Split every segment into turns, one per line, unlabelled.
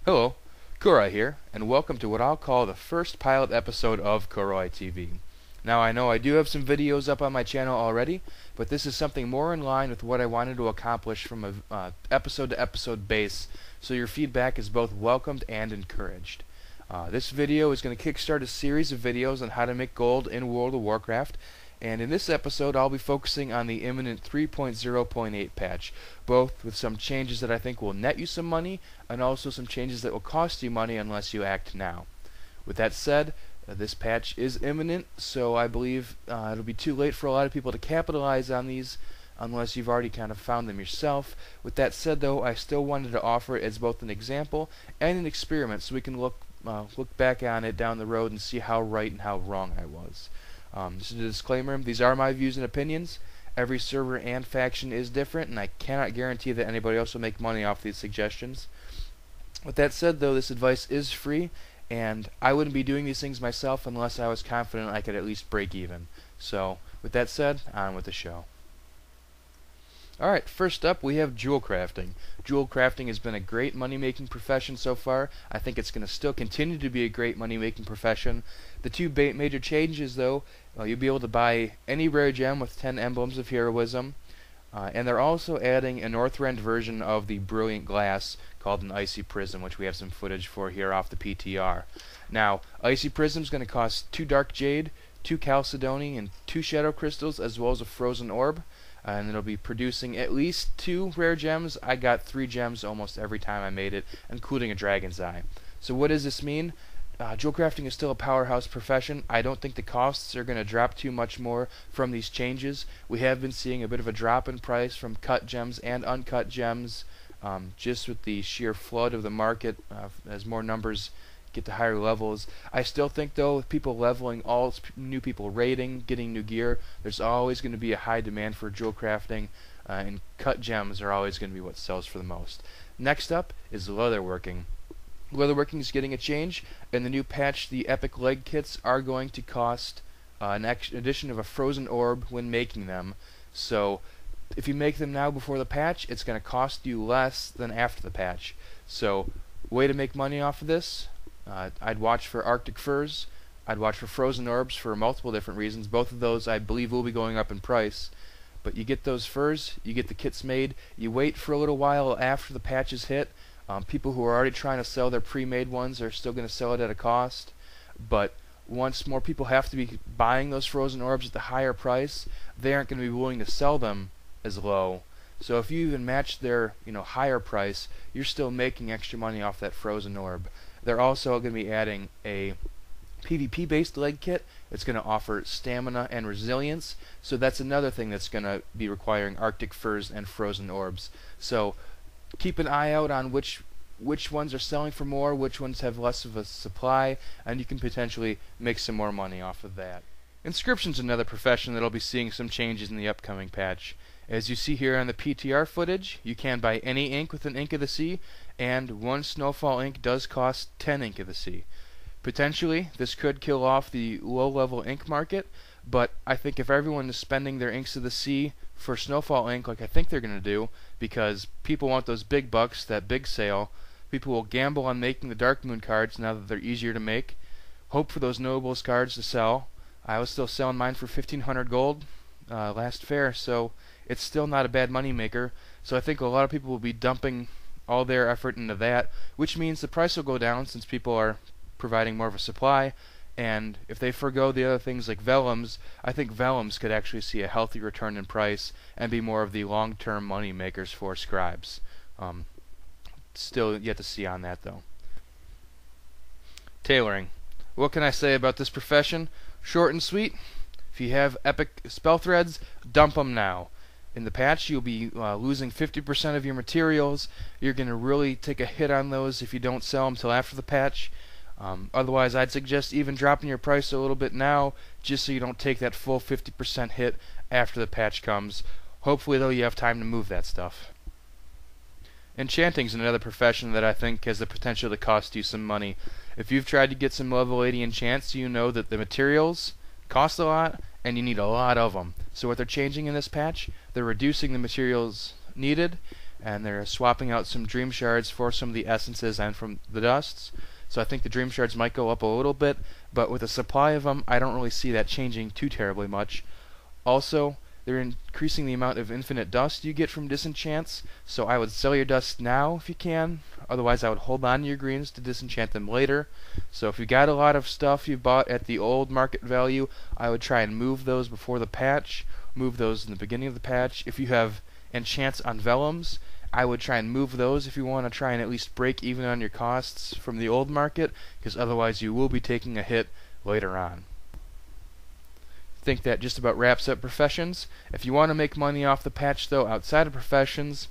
Hello, Kuroi here, and welcome to what I'll call the first pilot episode of KuroiTV. Now I know I do have some videos up on my channel already, but this is something more in line with what I wanted to accomplish from a episode to episode base, so your feedback is both welcomed and encouraged. This video is going to kickstart a series of videos on how to make gold in World of Warcraft, and in this episode I'll be focusing on the imminent 3.0.8 patch, both with some changes that I think will net you some money, and also some changes that will cost you money unless you act now. With that said, this patch is imminent, so I believe it'll be too late for a lot of people to capitalize on these unless you've already kind of found them yourself. With that said though, I still wanted to offer it as both an example and an experiment so we can look back on it down the road and see how right and how wrong I was. Just a disclaimer, these are my views and opinions. Every server and faction is different, and I cannot guarantee that anybody else will make money off these suggestions. With that said though, this advice is free, and I wouldn't be doing these things myself unless I was confident I could at least break even. So, with that said, on with the show. Alright, first up we have jewel crafting. Jewel crafting has been a great money-making profession so far. I think it's going to still continue to be a great money-making profession. The two major changes though, you'll be able to buy any rare gem with 10 emblems of heroism, and they're also adding a Northrend version of the brilliant glass called an Icy Prism, which we have some footage for here off the PTR. Now, Icy Prism is going to cost 2 Dark Jade, 2 Chalcedony, and 2 Shadow Crystals, as well as a Frozen Orb. And it'll be producing at least 2 rare gems. I got 3 gems almost every time I made it, including a Dragon's Eye. So what does this mean? Jewel crafting is still a powerhouse profession. I don't think the costs are going to drop too much more from these changes. We have been seeing a bit of a drop in price from cut gems and uncut gems, just with the sheer flood of the market as more numbers get to higher levels. I still think though, with people leveling, all new people raiding, getting new gear, there's always going to be a high demand for jewel crafting, and cut gems are always going to be what sells for the most. Next up is leatherworking. Leatherworking is getting a change. In the new patch, the epic leg kits are going to cost an addition of a frozen orb when making them. So if you make them now before the patch, it's going to cost you less than after the patch. So way to make money off of this, I'd watch for Arctic Furs, I'd watch for Frozen Orbs for multiple different reasons. Both of those I believe will be going up in price. But you get those furs, you get the kits made, you wait for a little while after the patch is hit. People who are already trying to sell their pre-made ones are still going to sell it at a cost. But once more people have to be buying those Frozen Orbs at the higher price, they aren't going to be willing to sell them as low. So if you even match their higher price, you're still making extra money off that Frozen Orb. They're also going to be adding a PvP based leg kit. It's going to offer stamina and resilience, so that's another thing that's going to be requiring Arctic Furs and Frozen Orbs. So keep an eye out on which ones are selling for more, which ones have less of a supply, and you can potentially make some more money off of that. Inscription's another profession that'll be seeing some changes in the upcoming patch. As you see here on the PTR footage, you can buy any ink with an Ink of the Sea, and 1 Snowfall ink does cost 10 Ink of the Sea. Potentially, this could kill off the low-level ink market, but I think if everyone is spending their Inks of the Sea for Snowfall ink like I think they're going to do, because people want those big bucks, that big sale, people will gamble on making the Dark Moon cards now that they're easier to make, hope for those Nobles cards to sell. I was still selling mine for 1,500 gold last fair, so it's still not a bad money maker. So I think a lot of people will be dumping all their effort into that, which means the price will go down since people are providing more of a supply. And if they forgo the other things like vellums, I think vellums could actually see a healthy return in price and be more of the long-term money makers for scribes. Still yet to see on that though. Tailoring. What can I say about this profession? Short and sweet. If you have epic spell threads, dump them now. In the patch, you'll be losing 50% of your materials. You're going to really take a hit on those if you don't sell them till after the patch. Otherwise, I'd suggest even dropping your price a little bit now, just so you don't take that full 50% hit after the patch comes. Hopefully, though, you have time to move that stuff. Enchanting's another profession that I think has the potential to cost you some money. If you've tried to get some level 80 enchants, you know that the materials cost a lot, and you need a lot of them. So what they're changing in this patch, they're reducing the materials needed, and they're swapping out some dream shards for some of the essences and from the dusts. So I think the dream shards might go up a little bit, but with a supply of them, I don't really see that changing too terribly much. Also, they're increasing the amount of infinite dust you get from disenchants, so I would sell your dust now if you can. Otherwise, I would hold on to your greens to disenchant them later. So if you got a lot of stuff you bought at the old market value, I would try and move those before the patch, move those in the beginning of the patch. If you have enchants on vellums, I would try and move those if you want to try and at least break even on your costs from the old market, because otherwise you will be taking a hit later on. I think that just about wraps up professions. If you want to make money off the patch though outside of professions,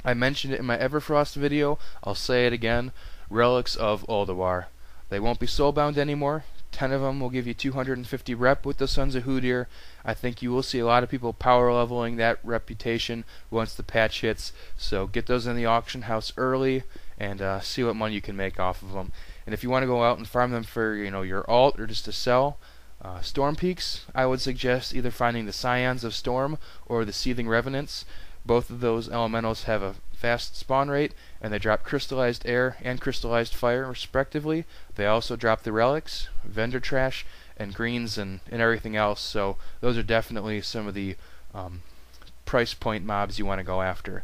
I mentioned it in my Everfrost video, I'll say it again, Relics of Ulduar. They won't be soulbound anymore. 10 of them will give you 250 rep with the Sons of Hoodir. I think you will see a lot of people power leveling that reputation once the patch hits, so get those in the auction house early and see what money you can make off of them. And if you want to go out and farm them for your alt or just to sell, Storm Peaks, I would suggest either finding the Scions of Storm or the Seething Revenants. Both of those elementals have a fast spawn rate, and they drop crystallized air and crystallized fire respectively. They also drop the relics, vendor trash, and greens and everything else, so those are definitely some of the price point mobs you want to go after.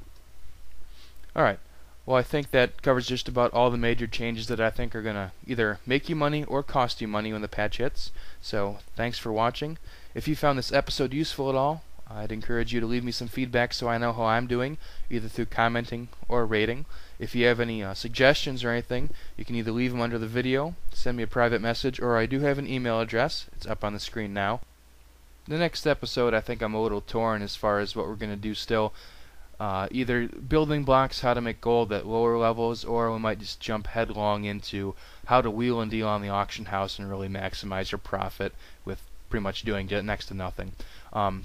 Alright, well I think that covers just about all the major changes that I think are going to either make you money or cost you money when the patch hits. So thanks for watching. If you found this episode useful at all, I'd encourage you to leave me some feedback so I know how I'm doing, either through commenting or rating. If you have any suggestions or anything, you can either leave them under the video, send me a private message, or I do have an email address. It's up on the screen now. The next episode, I think I'm a little torn as far as what we're going to do still. Either building blocks, how to make gold at lower levels, or we might just jump headlong into how to wheel and deal on the auction house and really maximize your profit with pretty much doing next to nothing.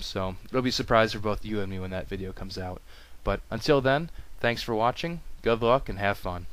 So it'll be a surprise for both you and me when that video comes out. But until then, thanks for watching, good luck, and have fun.